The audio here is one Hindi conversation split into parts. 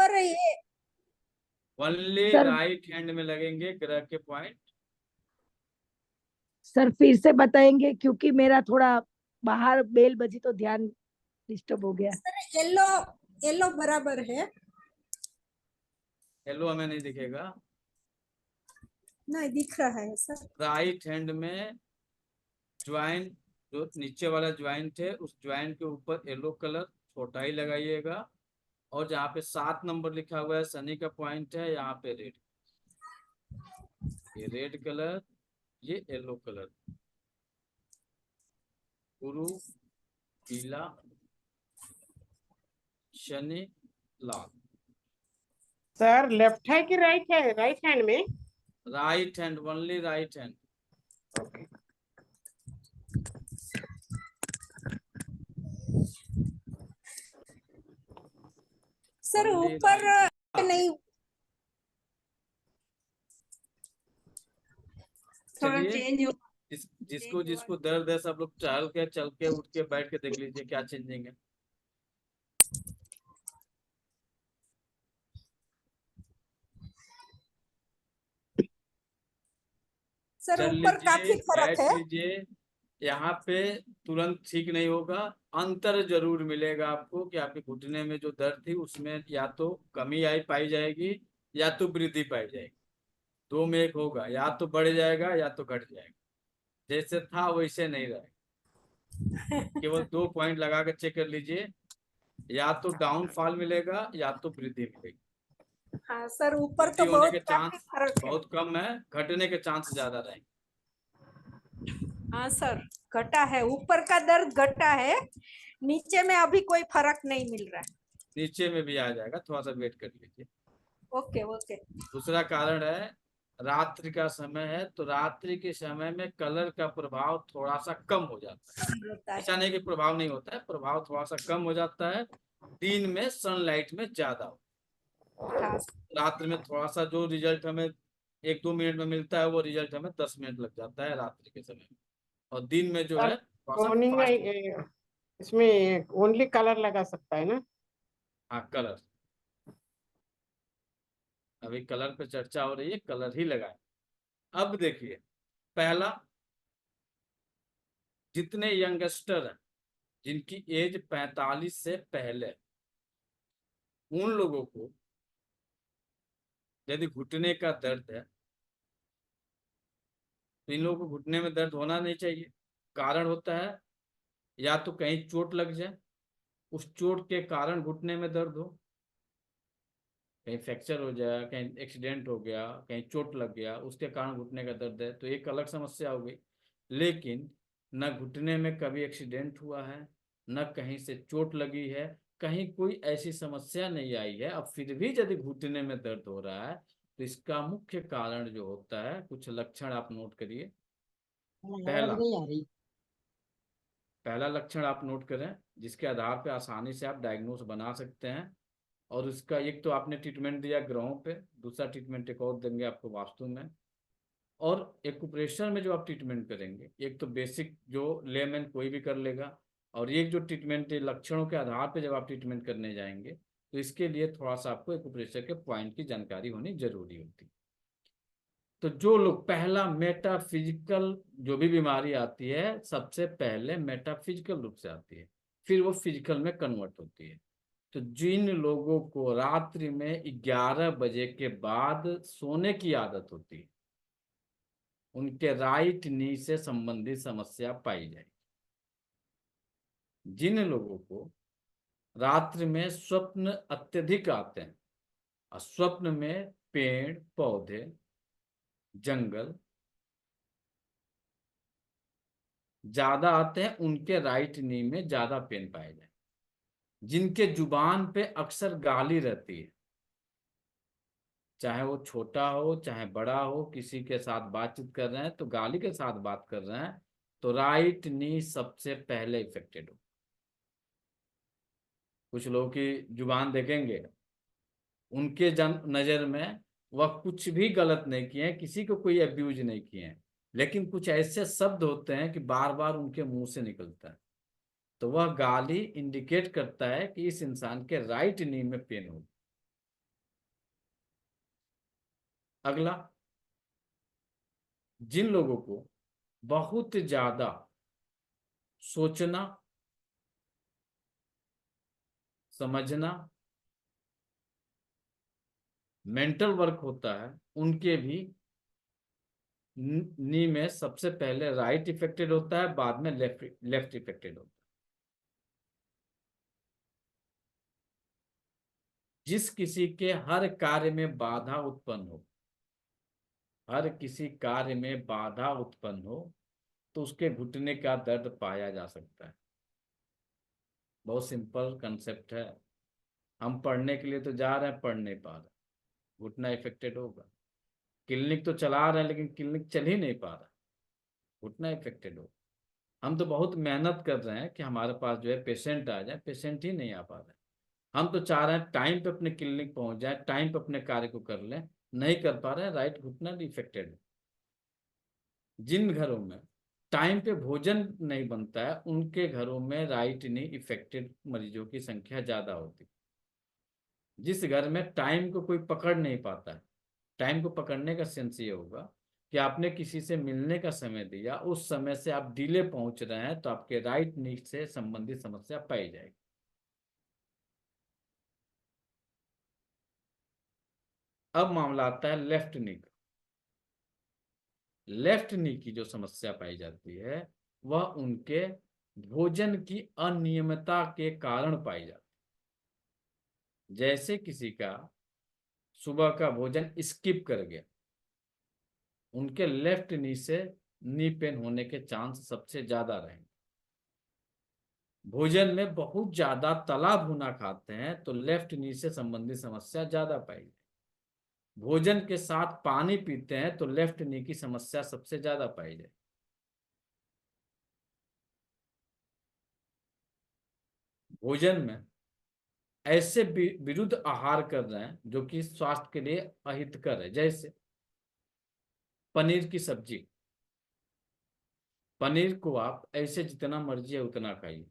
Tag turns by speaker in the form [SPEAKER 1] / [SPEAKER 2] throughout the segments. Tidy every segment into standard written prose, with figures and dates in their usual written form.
[SPEAKER 1] सर ये
[SPEAKER 2] ओनली
[SPEAKER 3] सर
[SPEAKER 2] राइट हैंड में लगेंगे ग्रह के पॉइंट।
[SPEAKER 3] सर फिर से बताएंगे, क्योंकि मेरा थोड़ा बाहर बेल बजी तो ध्यान डिस्टर्ब हो गया।
[SPEAKER 1] सर येलो येलो बराबर है।
[SPEAKER 2] येलो हमें नहीं दिखेगा।
[SPEAKER 1] नहीं दिख रहा है सर।
[SPEAKER 2] राइट हैंड में ज्वाइंट, जो नीचे वाला ज्वाइंट है उस ज्वाइंट के ऊपर येलो कलर छोटा ही लगाइएगा, और जहाँ पे 7 नंबर लिखा हुआ है शनि का पॉइंट है, यहाँ पे रेड, ये रेड कलर, ये येलो कलर, गुरु पीला, शनि लाल।
[SPEAKER 4] सर लेफ्ट है कि राइट है, राइट हैंड में?
[SPEAKER 2] Right hand, only right hand.
[SPEAKER 4] Okay.
[SPEAKER 1] Sir
[SPEAKER 2] Only
[SPEAKER 1] ऊपर
[SPEAKER 2] right.
[SPEAKER 1] नहीं, थोड़ा
[SPEAKER 2] चलिए,
[SPEAKER 1] चेंज हो।
[SPEAKER 2] जिसको जिसको दर्द है सब लोग टहल के, चल के, उठ के, बैठ के देख लीजिए क्या चेंजिंग है।
[SPEAKER 1] सर
[SPEAKER 2] चल
[SPEAKER 1] ऊपर काफी
[SPEAKER 2] लीजिए,
[SPEAKER 1] फर्क
[SPEAKER 2] बैठ
[SPEAKER 1] है।
[SPEAKER 2] लीजिए। यहाँ पे तुरंत ठीक नहीं होगा, अंतर जरूर मिलेगा आपको कि आपके घुटने में जो दर्द थी उसमें या तो कमी आई पाई जाएगी या तो वृद्धि पाई जाएगी। दो में एक होगा, या तो बढ़ जाएगा या तो घट जाएगा। जैसे था वैसे नहीं रहेगा। केवल 2 पॉइंट लगा कर चेक कर लीजिए, या तो डाउनफॉल मिलेगा या तो वृद्धि मिलेगी।
[SPEAKER 1] हाँ सर ऊपर
[SPEAKER 2] वृद्धि
[SPEAKER 1] तो
[SPEAKER 2] होने के
[SPEAKER 1] काफी
[SPEAKER 2] चांस
[SPEAKER 1] फर्क है।
[SPEAKER 2] बहुत कम है, घटने के चांस ज्यादा रहेंगे।
[SPEAKER 1] हाँ सर घटा है, ऊपर का दर्द घटा है, नीचे में अभी कोई फर्क नहीं मिल रहा है।
[SPEAKER 2] नीचे में भी आ जाएगा, थोड़ा सा वेट कर लीजिए।
[SPEAKER 1] Okay okay.
[SPEAKER 2] दूसरा कारण है रात्रि का समय है, तो रात्रि के समय में कलर का प्रभाव थोड़ा सा कम हो जाता है।
[SPEAKER 1] होता है।
[SPEAKER 2] ऐसा नहीं कि प्रभाव नहीं होता है, प्रभाव थोड़ा सा कम हो जाता है। दिन में सनलाइट में ज्यादा हो,
[SPEAKER 1] हाँ,
[SPEAKER 2] रात्रि में थोड़ा सा जो रिजल्ट हमें 1-2 मिनट में मिलता है वो रिजल्ट हमें 10 मिनट लग जाता है रात्रि के समय में, और दिन में जो
[SPEAKER 4] सर
[SPEAKER 2] है थोड़ा सा
[SPEAKER 4] टोनिंग
[SPEAKER 2] फास्ट।
[SPEAKER 4] इसमें ओनली कलर लगा सकता है ना?
[SPEAKER 2] हाँ कलर, अभी कलर पे चर्चा हो रही है, कलर ही लगाए। अब देखिए, पहला, जितने यंगस्टर हैं जिनकी एज 45 से पहले, उन लोगों को यदि घुटने का दर्द है तो इन लोगों को घुटने में दर्द होना नहीं चाहिए। कारण होता है या तो कहीं चोट लग जाए, उस चोट के कारण घुटने में दर्द हो, कहीं फ्रैक्चर हो जाए, कहीं एक्सीडेंट हो गया, कहीं चोट लग गया, उसके कारण घुटने का दर्द है, तो एक अलग समस्या हो गई। लेकिन न घुटने में कभी एक्सीडेंट हुआ है, न कहीं से चोट लगी है, कहीं कोई ऐसी समस्या नहीं आई है, अब फिर भी यदि घुटने में दर्द हो रहा है तो इसका मुख्य कारण जो होता है, कुछ लक्षण आप नोट करिए। पहला,
[SPEAKER 4] नहीं आ रही।
[SPEAKER 2] पहला लक्षण आप नोट करें जिसके आधार पर आसानी से आप डायग्नोस बना सकते हैं, और उसका एक तो आपने ट्रीटमेंट दिया ग्रहों पे, दूसरा ट्रीटमेंट एक और देंगे आपको वास्तु में, और एक्यूप्रेशर में जो आप ट्रीटमेंट करेंगे, एक तो बेसिक जो लेमैन कोई भी कर लेगा, और एक जो ट्रीटमेंट लक्षणों के आधार पे जब आप ट्रीटमेंट करने जाएंगे तो इसके लिए थोड़ा सा आपको एक्यूप्रेशर के पॉइंट की जानकारी होनी जरूरी होती है। तो जो लोग, पहला मेटाफिजिकल, जो भी बीमारी आती है सबसे पहले मेटाफिजिकल रूप से आती है, फिर वो फिजिकल में कन्वर्ट होती है। तो जिन लोगों को रात्रि में 11 बजे के बाद सोने की आदत होती है, उनके राइट नी से संबंधित समस्या पाई जाएगी। जिन लोगों को रात्रि में स्वप्न अत्यधिक आते हैं, और स्वप्न में पेड़ पौधे जंगल ज्यादा आते हैं, उनके राइट नी में ज्यादा पेन पाए जाए। जिनके जुबान पे अक्सर गाली रहती है, चाहे वो छोटा हो चाहे बड़ा हो, किसी के साथ बातचीत कर रहे हैं तो गाली के साथ बात कर रहे हैं, तो राइट नी सबसे पहले इफेक्टेड हो। कुछ लोगों की जुबान देखेंगे, उनके जन नजर में वह कुछ भी गलत नहीं किए हैं, किसी को कोई अब्यूज नहीं किए हैं, लेकिन कुछ ऐसे शब्द होते हैं कि बार बार उनके मुंह से निकलता है, तो वह गाली इंडिकेट करता है कि इस इंसान के राइट नी में पेन होगी। अगला, जिन लोगों को बहुत ज्यादा सोचना, समझना, मेंटल वर्क होता है, उनके भी नी में सबसे पहले राइट इफेक्टेड होता है, बाद में लेफ्ट इफेक्टेड होता है। जिस किसी के हर कार्य में बाधा उत्पन्न हो, हर किसी कार्य में बाधा उत्पन्न हो, तो उसके घुटने का दर्द पाया जा सकता है। बहुत सिंपल कंसेप्ट है। हम पढ़ने के लिए तो जा रहे हैं, पढ़ नहीं पा रहे, घुटना इफेक्टेड होगा। क्लिनिक तो चला रहे हैं, लेकिन क्लिनिक चल ही नहीं पा रहा, घुटना इफेक्टेड होगा। हम तो बहुत मेहनत कर रहे हैं कि हमारे पास जो है पेशेंट आ जाए, पेशेंट ही नहीं आ पा रहे। हम तो चाह रहे हैं टाइम पे अपने क्लिनिक पहुंच जाए, टाइम पे अपने कार्य को कर लें, नहीं कर पा रहे हैं, राइट घुटना इफेक्टेड है। जिन घरों में टाइम पे भोजन नहीं बनता है, उनके घरों में राइट नी इफेक्टेड मरीजों की संख्या ज्यादा होती है। जिस घर में टाइम को कोई पकड़ नहीं पाता है, टाइम को पकड़ने का सेंस ये होगा कि आपने किसी से मिलने का समय दिया, उस समय से आप डिले पहुंच रहे हैं, तो आपके राइट नी से संबंधित समस्या पाई जाएगी। अब मामला आता है लेफ्ट नी का। लेफ्ट नी की जो समस्या पाई जाती है, वह उनके भोजन की अनियमितता के कारण पाई जाती है। जैसे किसी का सुबह का भोजन स्किप कर गया, उनके लेफ्ट नी से नी पेन होने के चांस सबसे ज्यादा रहेंगे। भोजन में बहुत ज्यादा तला भुना खाते हैं, तो लेफ्ट नी से संबंधित समस्या ज्यादा पाई जाएगी। भोजन के साथ पानी पीते हैं, तो लेफ्ट नी की समस्या सबसे ज्यादा पाई जाएगी। भोजन में ऐसे विरुद्ध आहार कर रहे हैं जो कि स्वास्थ्य के लिए अहितकर है, जैसे पनीर की सब्जी। पनीर को आप ऐसे जितना मर्जी है उतना खाइए,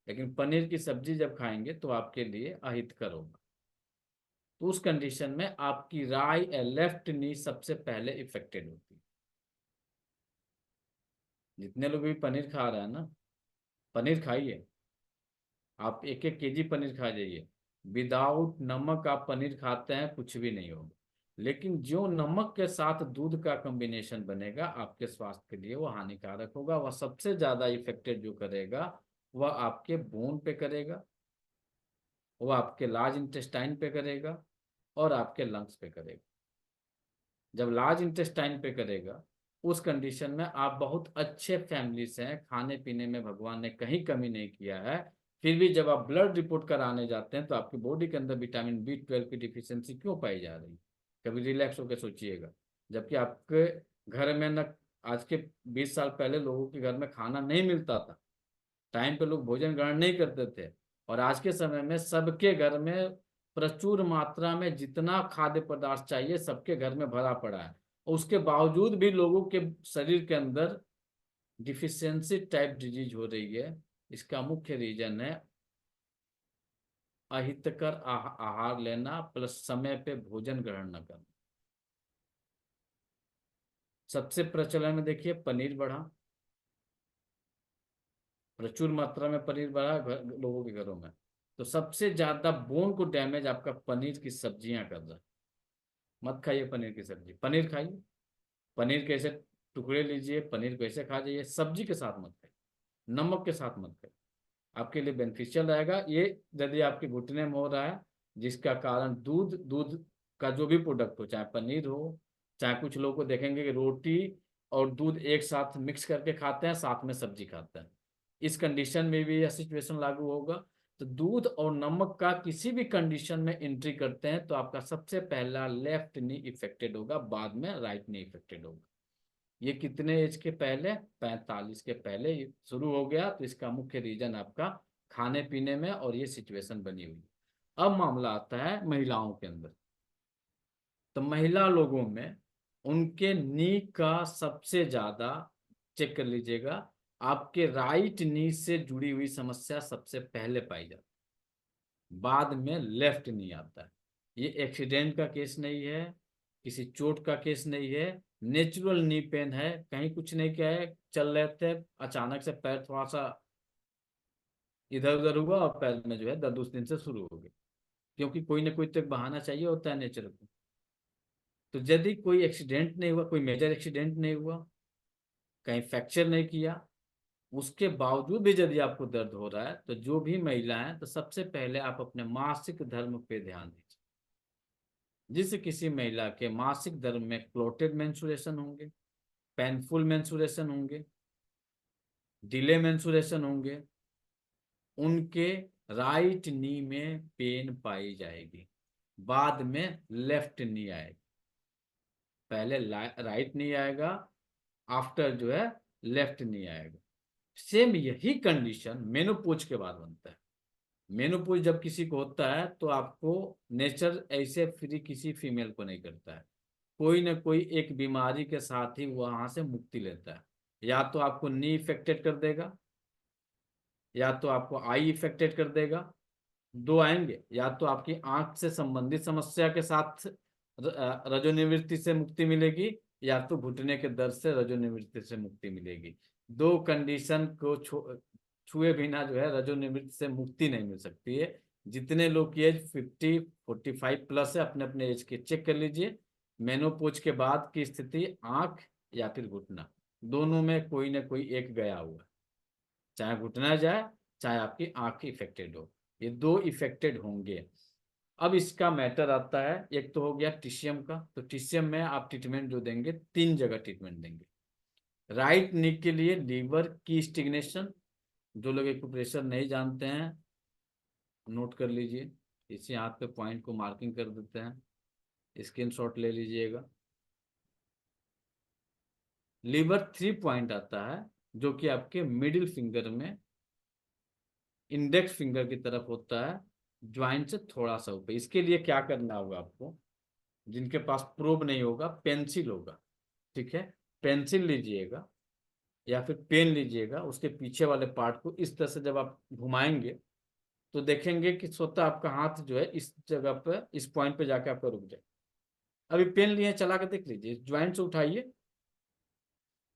[SPEAKER 2] लेकिन पनीर की सब्जी जब खाएंगे तो आपके लिए अहितकर होगा। तो उस कंडीशन में आपकी लेफ्ट नी सबसे पहले इफेक्टेड होती है। जितने लोग भी पनीर खा रहे हैं ना, पनीर खाइए, आप 1-1 केजी पनीर खा जाइए। विदाउट नमक आप पनीर खाते हैं, कुछ भी नहीं होगा। लेकिन जो नमक के साथ दूध का कॉम्बिनेशन बनेगा, आपके स्वास्थ्य के लिए वो हानिकारक होगा। वह सबसे ज्यादा इफेक्टेड जो करेगा, वह आपके बोन पे करेगा, वो आपके लार्ज इंटेस्टाइन पे करेगा, और आपके लंग्स पे करेगा। जब लार्ज इंटेस्टाइन पे करेगा, उस कंडीशन में आप बहुत अच्छे फैमिली से हैं, खाने पीने में भगवान ने कहीं कमी नहीं किया है, फिर भी जब आप ब्लड रिपोर्ट कराने जाते हैं, तो आपकी बॉडी के अंदर विटामिन B12 की डिफिशियंसी क्यों पाई जा रही है? कभी रिलैक्स होकर सोचिएगा। जबकि आपके घर में न, आज के 20 साल पहले लोगों के घर में खाना नहीं मिलता था, टाइम पे लोग भोजन ग्रहण नहीं करते थे, और आज के समय में सबके घर में प्रचुर मात्रा में जितना खाद्य पदार्थ चाहिए सबके घर में भरा पड़ा है। और उसके बावजूद भी लोगों के शरीर के अंदर डिफिशियंसी टाइप डिजीज हो रही है। इसका मुख्य रीजन है अहितकर आहार लेना प्लस समय पे भोजन ग्रहण न करना। सबसे प्रचलन में देखिए पनीर बढ़ा, प्रचुर मात्रा में पनीर बढ़ा लोगों के घरों में, तो सबसे ज्यादा बोन को डैमेज आपका पनीर की सब्जियां कर रहा है। मत खाइए पनीर की सब्जी, पनीर खाइए, पनीर के ऐसे टुकड़े लीजिए, पनीर को ऐसे खा जाइए, सब्जी के साथ मत खाइए, नमक के साथ मत खाइए, आपके लिए बेनिफिशियल रहेगा। ये यदि आपके घुटने में हो रहा है, जिसका कारण दूध का जो भी प्रोडक्ट हो, चाहे पनीर हो, चाहे कुछ लोगों को देखेंगे कि रोटी और दूध एक साथ मिक्स करके खाते हैं, साथ में सब्जी खाते हैं, इस कंडीशन में भी यह सिचुएशन लागू होगा। तो दूध और नमक का किसी भी कंडीशन में एंट्री करते हैं, तो आपका सबसे पहला लेफ्ट नी इफेक्टेड होगा, बाद में राइट नी इफेक्टेड होगा। ये कितने एज के पहले? 45 के पहले शुरू हो गया। तो इसका मुख्य रीजन आपका खाने पीने में और ये सिचुएशन बनी हुई। अब मामला आता है महिलाओं के अंदर। तो महिला लोगों में उनके नी का सबसे ज्यादा, चेक कर लीजिएगा, आपके राइट नी से जुड़ी हुई समस्या सबसे पहले पाई जाती है, बाद में लेफ्ट नी आता है। ये एक्सीडेंट का केस नहीं है, किसी चोट का केस नहीं है, नेचुरल नी पेन है, कहीं कुछ नहीं किया है, चल रहे थे अचानक से पैर थोड़ा सा इधर उधर हुआ और पैर में जो है दर्द उस दिन से शुरू हो गई। क्योंकि कोई ना कोई तो एक बहाना चाहिए होता है नेचर को। तो यदि कोई एक्सीडेंट नहीं हुआ, कोई मेजर एक्सीडेंट नहीं हुआ, कहीं फ्रैक्चर नहीं किया, उसके बावजूद भी यदि आपको दर्द हो रहा है, तो जो भी महिला है, तो सबसे पहले आप अपने मासिक धर्म पे ध्यान दीजिए। जिस किसी महिला के मासिक धर्म में क्लोटेड मेंस्ट्रुएशन होंगे, पेनफुल मेंस्ट्रुएशन होंगे, डिले मेंस्ट्रुएशन होंगे, उनके राइट नी में पेन पाई जाएगी, बाद में लेफ्ट नी आएगी। पहले राइट नी आएगा, आफ्टर जो है लेफ्ट नी आएगा। सेम यही कंडीशन मेनोपॉज के बाद बनता है। मेनोपॉज जब किसी को होता है तो आपको नेचर ऐसे फ्री किसी फीमेल को नहीं करता है, कोई ना कोई एक बीमारी के साथ ही वहां से मुक्ति लेता है। या तो आपको नी इफेक्टेड कर देगा, या तो आपको आई इफेक्टेड कर देगा, दो आएंगे। या तो आपकी आंख से संबंधित समस्या के साथ रजोनिवृत्ति से मुक्ति मिलेगी, या तो घुटने के दर्द से रजोनिवृत्ति से मुक्ति मिलेगी। दो कंडीशन को छुए बिना जो है रजोनिवृत्ति से मुक्ति नहीं मिल सकती है। जितने लोग की एज 50-45 प्लस है, अपने अपने एज के चेक कर लीजिए। मेनोपॉज के बाद की स्थिति आंख या फिर घुटना, दोनों में कोई ना कोई एक गया हुआ है। चाहे घुटना जाए, चाहे आपकी आंख इफेक्टेड हो, ये दो इफेक्टेड होंगे। अब इसका मैटर आता है, एक तो हो गया टिशियम का। तो टिशियम में आप ट्रीटमेंट जो देंगे, 3 जगह ट्रीटमेंट देंगे। राइट नी के लिए लीवर की स्टिग्नेशन, जो लोग एक्यूप्रेशर नहीं जानते हैं नोट कर लीजिए, इसी हाथ पे पॉइंट को मार्किंग कर देते हैं, स्क्रीनशॉट ले लीजिएगा। लीवर 3 पॉइंट आता है, जो कि आपके मिडिल फिंगर में इंडेक्स फिंगर की तरफ होता है, ज्वाइंट से थोड़ा सा ऊपर। इसके लिए क्या करना होगा आपको, जिनके पास प्रोब नहीं होगा, पेंसिल होगा, ठीक है, पेंसिल लीजिएगा या फिर पेन लीजिएगा, उसके पीछे वाले पार्ट को इस तरह से जब आप घुमाएंगे तो देखेंगे कि स्वतः आपका हाथ जो है इस जगह पर, इस पॉइंट पे जाके आपका रुक जाए। अभी पेन लिए चला कर देख लीजिए, ज्वाइंट से उठाइए,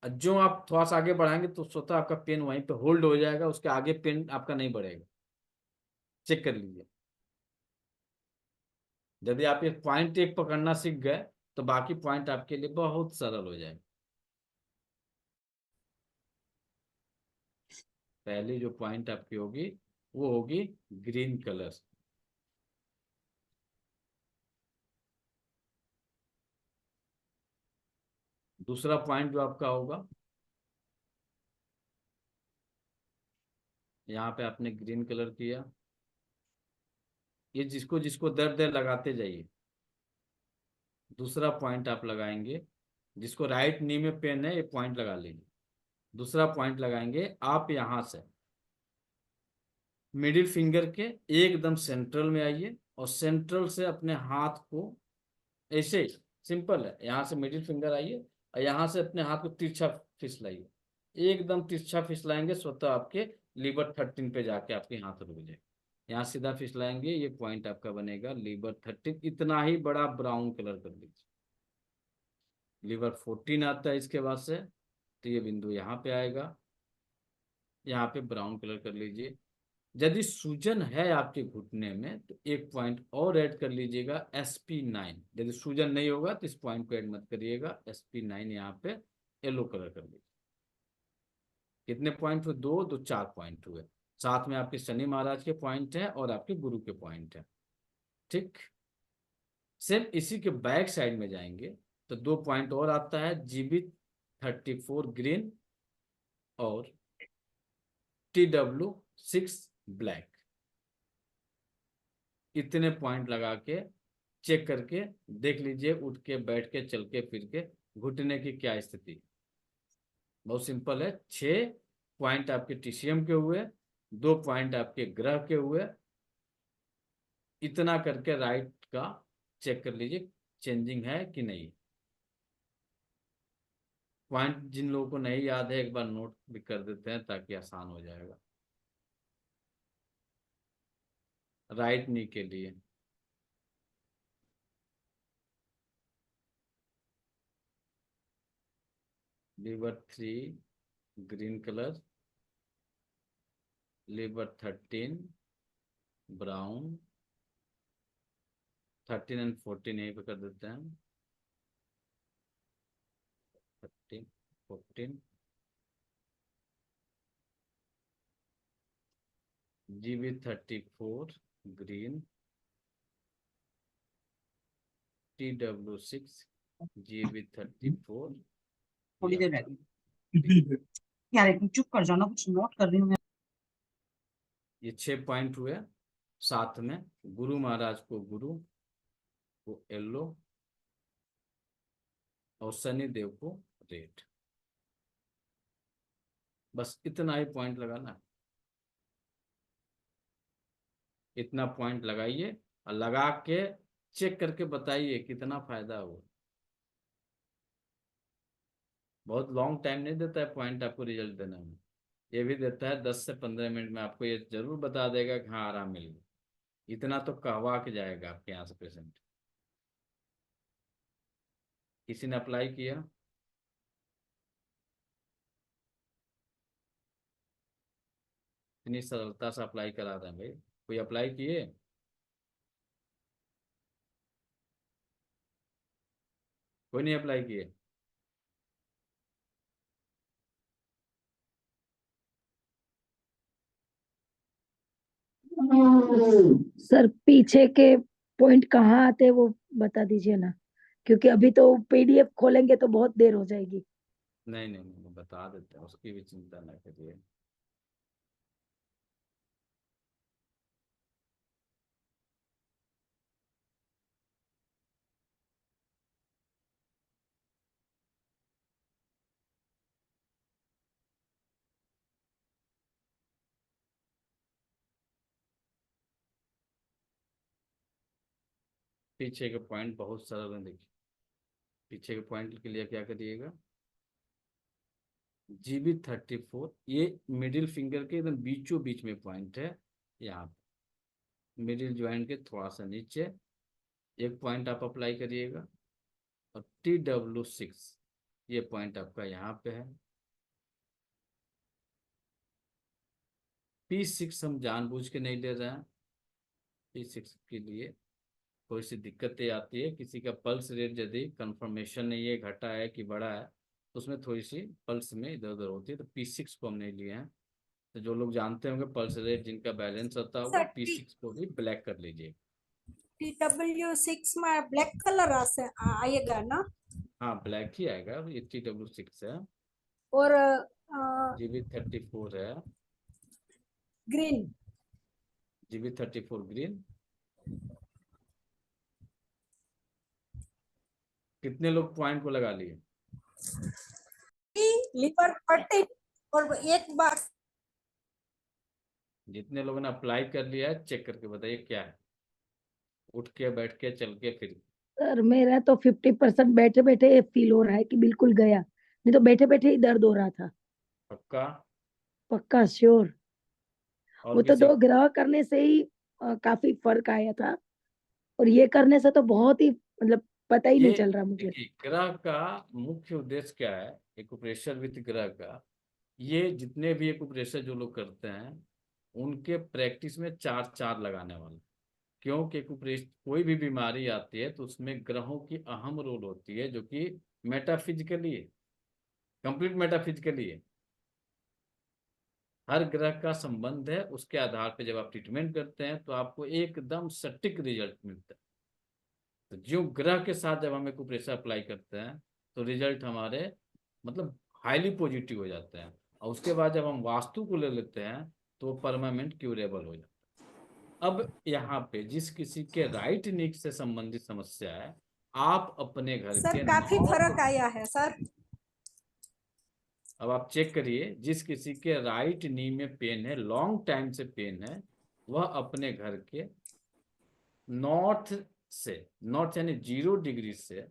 [SPEAKER 2] जो आप थोड़ा सा आगे बढ़ाएंगे तो स्वतः आपका पेन वहीं पे होल्ड हो जाएगा, उसके आगे पेन आपका नहीं बढ़ेगा। चेक कर लीजिए। यदि आप ये पॉइंट एक पकड़ना सीख गए तो बाकी पॉइंट आपके लिए बहुत सरल हो जाएगा। पहली जो पॉइंट आपकी होगी वो होगी ग्रीन कलर। दूसरा पॉइंट जो आपका होगा, यहाँ पे आपने ग्रीन कलर किया, ये जिसको जिसको दर्द है लगाते जाइए। दूसरा पॉइंट आप लगाएंगे, जिसको राइट नी में पेन है ये पॉइंट लगा लीजिए। दूसरा पॉइंट लगाएंगे आप यहाँ से मिडिल फिंगर के एकदम सेंट्रल में आइए, और सेंट्रल से अपने हाथ को ऐसे ही, सिंपल है, यहाँ से मिडिल फिंगर आइए और यहाँ से अपने हाथ को तिरछा फिसलाइए। एकदम तिरछा फिसलाएंगे, स्वतः आपके लीवर 13 पे जाके आपके हाथ रुक जाए। यहाँ सीधा फिसलाएंगे, ये पॉइंट आपका बनेगा लीवर 13। इतना ही बड़ा ब्राउन कलर कर लीजिए। लीवर 14 आता है इसके बाद से, तो ये बिंदु यहाँ पे आएगा, यहाँ पे ब्राउन कलर कर लीजिए। यदि सूजन है आपके घुटने में तो एक पॉइंट और ऐड कर लीजिएगा, SP9। यदि सूजन नहीं होगा तो इस पॉइंट को ऐड मत करिएगा, SP9 यहाँ पे येलो कलर कर लीजिए। कितने पॉइंट हुए? 2 2 4 पॉइंट हुए। साथ में आपके शनि महाराज के पॉइंट है और आपके गुरु के पॉइंट है, ठीक। सेम इसी के बैक साइड में जाएंगे तो 2 पॉइंट और आता है, GB34 ग्रीन और TW6 ब्लैक। इतने पॉइंट लगा के चेक करके देख लीजिए, उठ के बैठ के चल के फिर के घुटने की क्या स्थिति। बहुत सिंपल है। 6 पॉइंट आपके टीसीएम के हुए, 2 पॉइंट आपके ग्रह के हुए। इतना करके राइट का चेक कर लीजिए चेंजिंग है कि नहीं। पॉइंट जिन लोगों को नहीं याद है एक बार नोट भी कर देते हैं ताकि आसान हो जाएगा। राइट नी के लिए lever 3 green colour, lever 13 brown, 13 and 14 यहीं पे कर देते हैं। 13 14 GB 34 ग्रीन, TW6 GB 34।
[SPEAKER 5] थोड़ी देर रह गई यार, एक चुप कर जाना, कुछ नोट कर रही हूँ मैं।
[SPEAKER 2] ये 6 पॉइंट हुए। साथ में गुरु महाराज को गुरु को येलो और शनि देव को रेड। बस इतना ही पॉइंट लगाना है। इतना पॉइंट लगाइए और लगा के चेक करके बताइए कितना फायदा हुआ। बहुत लॉन्ग टाइम नहीं देता है पॉइंट आपको रिजल्ट देने में, ये भी देता है 10 से 15 मिनट में आपको ये जरूर बता देगा कि हाँ आराम मिल गया। इतना तो कहवा के जाएगा आपके यहाँ से पेशेंट। किसी ने अप्लाई किया? इतनी सरलता से अप्लाई करा रहे हैं भाई। कोई अप्लाई किए? कोई नहीं अप्लाई किए?
[SPEAKER 3] सर पीछे के पॉइंट कहाँ आते हैं वो बता दीजिए ना, क्योंकि अभी तो पीडीएफ खोलेंगे तो बहुत देर हो जाएगी।
[SPEAKER 2] नहीं नहीं नहीं, बता देते हैं, उसकी भी चिंता ना करिए। पीछे के पॉइंट बहुत सरल है, देखिए। पीछे के पॉइंट के लिए क्या करिएगा, GB 34 ये मिडिल फिंगर के एकदम बीचों बीच में पॉइंट है। यहाँ मिडिल ज्वाइंट के थोड़ा सा नीचे एक पॉइंट आप अप्लाई करिएगा। और TW6 ये पॉइंट आपका यहाँ पे है। P6 हम जानबूझ के नहीं ले रहे हैं। P6 के लिए थोड़ी सी दिक्कतें आती है। किसी का पल्स रेट यदि कंफर्मेशन नहीं है, घटा है कि बढ़ा है, तो उसमें थोड़ी सी पल्स में इधर उधर होती है। तो P6 को हम नहीं लिए हैं। तो जो लोग जानते होंगे पल्स रेट जिनका बैलेंस होता होगा,
[SPEAKER 1] सर,
[SPEAKER 2] P6 को भी ब्लैक कर लीजिए।
[SPEAKER 1] TW6 में ब्लैक कलर आएगा ना?
[SPEAKER 2] हाँ ब्लैक ही आएगा, ये TW6 है।
[SPEAKER 1] और
[SPEAKER 2] GB 34 है।
[SPEAKER 1] ग्रीन।
[SPEAKER 2] GB 34 green. कितने लोग पॉइंट को लगा लिए?
[SPEAKER 1] लीवर 13 और एक बार
[SPEAKER 2] जितने लोगों ने अप्लाई कर लिया है चेक करके बताइए क्या है। उठ के बैठ के चल के फिर।
[SPEAKER 3] सर मेरा तो 50% बैठे बैठे फील हो रहा है कि बिल्कुल गया, नहीं तो बैठे बैठे ही दर्द हो रहा था।
[SPEAKER 2] पक्का?
[SPEAKER 3] पक्का श्योर।
[SPEAKER 2] और
[SPEAKER 3] वो तो
[SPEAKER 2] किसी?
[SPEAKER 3] 2 ग्रह करने से ही काफी फर्क आया था, और ये करने से तो बहुत ही मतलब पता ही
[SPEAKER 2] ये
[SPEAKER 3] नहीं चल रहा मुझे।
[SPEAKER 2] देखिए, ग्रह का मुख्य उद्देश्य क्या है, एक्यूप्रेशर विद ग्रह का। ये जितने भी एक्यूप्रेशर जो लोग करते हैं उनके प्रैक्टिस में 4 लगाने वाले। क्योंकि एक्यूप्रेशर कोई भी बीमारी आती है तो उसमें ग्रहों की अहम रोल होती है, जो कि मेटाफिजिकली है, कंप्लीट मेटाफिजिकली है। हर ग्रह का संबंध है, उसके आधार पे जब आप ट्रीटमेंट करते हैं तो आपको एकदम सटीक रिजल्ट मिलता है। तो जो ग्रह के साथ जब हम एक्यूप्रेशर अप्लाई करते हैं तो रिजल्ट हमारे मतलब हाईली पॉजिटिव हो जाते हैं। और उसके बाद जब हम वास्तु को ले लेते हैं तो परमानेंट क्यूरेबल हो जाता है। अब यहाँ पे जिस किसी के राइट नीक से संबंधित समस्या है, आप अपने घर
[SPEAKER 1] सर
[SPEAKER 2] के
[SPEAKER 1] काफी
[SPEAKER 2] 9
[SPEAKER 1] फर्क आया है सर।
[SPEAKER 2] अब आप चेक करिए, जिस किसी के राइट नी में पेन है, लॉन्ग टाइम से पेन है, वह अपने घर के नॉर्थ से, नॉर्थ यानी 0 डिग्री से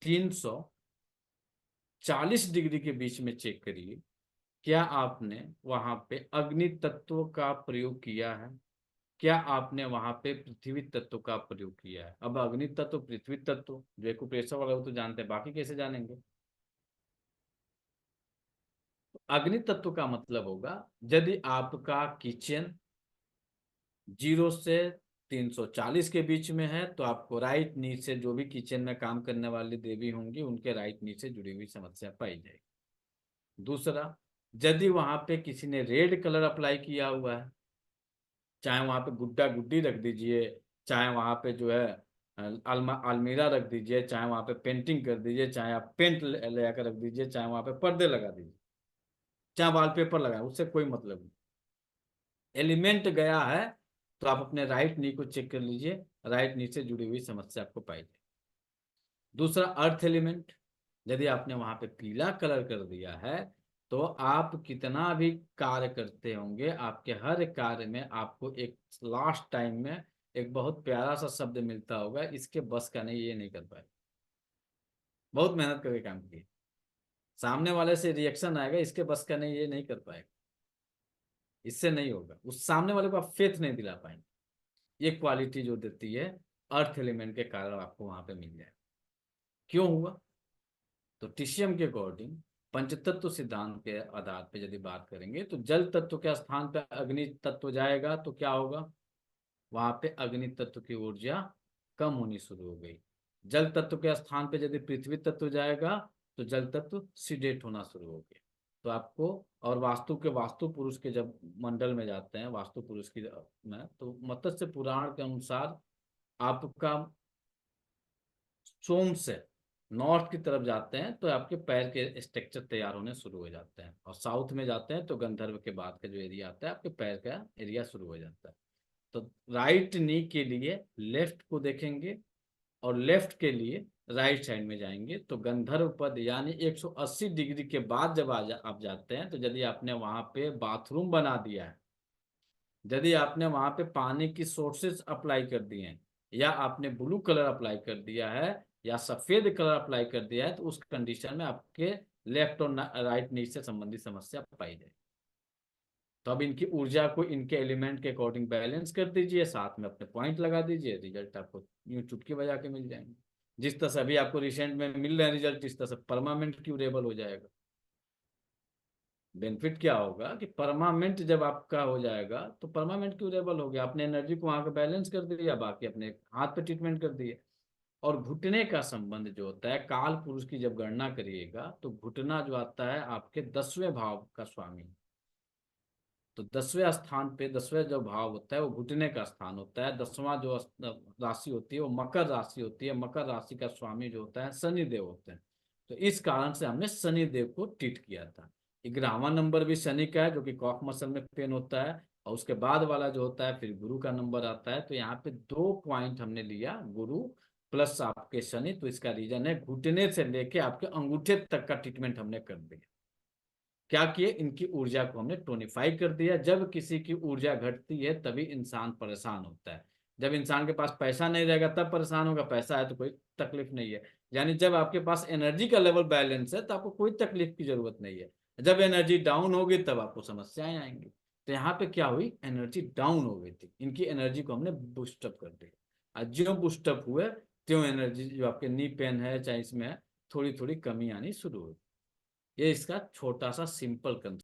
[SPEAKER 2] 340 डिग्री के बीच में चेक करिए, क्या आपने वहां पे अग्नि तत्व का प्रयोग किया है? क्या आपने वहां पे पृथ्वी तत्व का प्रयोग किया है? अब अग्नि तत्व, पृथ्वी तत्व, जो एक्यूप्रेशर वाला वो तो जानते हैं, बाकी कैसे जानेंगे? अग्नि तत्व का मतलब होगा यदि आपका किचन 0 से 340 के बीच में है तो आपको राइट नी से, जो भी किचन में काम करने वाली देवी होंगी उनके राइट नी से जुड़ी हुई समस्या पाई जाएगी। दूसरा, यदि वहां पे किसी ने रेड कलर अप्लाई किया हुआ है, चाहे वहां पे गुड्डा गुड्डी रख दीजिए, चाहे वहां पे जो है अलमीरा रख दीजिए, चाहे वहां पे पेंटिंग कर दीजिए, चाहे आप पेंट ले आकर रख दीजिए, चाहे वहां पे पर्दे लगा दीजिए, चाहे वॉलपेपर लगाए, उससे कोई मतलब नहीं। एलिमेंट गया है तो आप अपने राइट नी को चेक कर लीजिए, राइट नी से जुड़ी हुई समस्या आपको पाई जाएगी। दूसरा, अर्थ एलिमेंट, यदि आपने वहां पे पीला कलर कर दिया है तो आप कितना भी कार्य करते होंगे, आपके हर कार्य में आपको एक लास्ट टाइम में एक बहुत प्यारा सा शब्द मिलता होगा, इसके बस का नहीं, ये नहीं कर पाए, बहुत मेहनत करके काम किए, सामने वाले से रिएक्शन आएगा, इसके बस का नहीं, ये नहीं कर पाएगा, इससे नहीं होगा, उस सामने वाले को आप फेथ नहीं दिला पाएंगे। ये क्वालिटी जो देती है अर्थ एलिमेंट के कारण आपको वहां पे मिल जाए। क्यों हुआ? तो टीसीएम के अकॉर्डिंग पंचतत्व सिद्धांत के आधार पे यदि बात करेंगे तो जल तत्व के स्थान पे अग्नि तत्व जाएगा तो क्या होगा, वहां पे अग्नि तत्व की ऊर्जा कम होनी शुरू हो गई। जल तत्व के स्थान पे यदि पृथ्वी तत्व जाएगा तो जल तत्व सीडेट होना शुरू हो गया। तो आपको, और वास्तु पुरुष के जब मंडल में जाते हैं, वास्तु पुरुष की में, तो मत्स्य पुराण के अनुसार आपका सोम से नॉर्थ की तरफ जाते हैं तो आपके पैर के स्ट्रक्चर तैयार होने शुरू हो जाते हैं, और साउथ में जाते हैं तो गंधर्व के बाद का जो एरिया आता है आपके पैर का एरिया शुरू हो जाता है। तो राइट नी के लिए लेफ्ट को देखेंगे और लेफ्ट के लिए राइट साइड में जाएंगे तो गंधर्व पद यानी 180 डिग्री के बाद जब आप जाते हैं, तो यदि आपने वहां पे बाथरूम बना दिया है, यदि आपने वहां पे पानी की सोर्सेज अप्लाई कर दिए हैं, या आपने ब्लू कलर अप्लाई कर दिया है या सफेद कलर अप्लाई कर दिया है, तो उस कंडीशन में आपके लेफ्ट और राइट नी से संबंधित समस्या पाई जाए। तो अब इनकी ऊर्जा को इनके एलिमेंट के अकॉर्डिंग बैलेंस कर दीजिए, साथ में अपने पॉइंट लगा दीजिए, रिजल्ट आपको यूं चुटकी बजा के मिल जाएंगे। जिस तरह से अभी आपको रिसेंट में मिल रहे हैं रिजल्ट, इस तरह से परमानेंट क्यूरेबल हो जाएगा। बेनिफिट क्या होगा कि परमानेंट जब आपका हो जाएगा तो परमानेंट क्यूरेबल हो गया, आपने एनर्जी को वहां पे बैलेंस कर दिया, बाकी अपने हाथ पे ट्रीटमेंट कर दिए। और घुटने का संबंध जो होता है, काल पुरुष की जब गणना करिएगा तो घुटना जो आता है आपके 10वें भाव का स्वामी, तो 10वें स्थान पे 10वें जो भाव होता है वो घुटने का स्थान होता है। 10वां जो राशि होती है वो मकर राशि होती है, मकर राशि का स्वामी जो होता है शनिदेव होते हैं। तो इस कारण से हमने शनिदेव को ट्रीट किया था। 11वां नंबर भी शनि का है जो कि कॉफ मसल में पेन होता है, और उसके बाद वाला जो होता है फिर गुरु का नंबर आता है। तो यहाँ पे 2 पॉइंट हमने लिया, गुरु प्लस आपके शनि। तो इसका रीजन है घुटने से लेके आपके अंगूठे तक का ट्रीटमेंट हमने कर दिया। क्या किए, इनकी ऊर्जा को हमने टोनिफाई कर दिया। जब किसी की ऊर्जा घटती है तभी इंसान परेशान होता है। जब इंसान के पास पैसा नहीं रहेगा तब परेशान होगा, पैसा है तो कोई तकलीफ नहीं है। यानी जब आपके पास एनर्जी का लेवल बैलेंस है तो आपको कोई तकलीफ की जरूरत नहीं है। जब एनर्जी डाउन होगी तब आपको समस्याएं आएंगी। तो यहाँ पे क्या हुई, एनर्जी डाउन हो गई थी, इनकी एनर्जी को हमने बूस्टअप कर दिया। और जो बूस्टअप हुए त्यों एनर्जी जो आपके नी पेन है चाहे इसमें है, थोड़ी थोड़ी कमी आनी शुरू हुई। ये इसका छोटा सा सिंपल कंसेप्ट।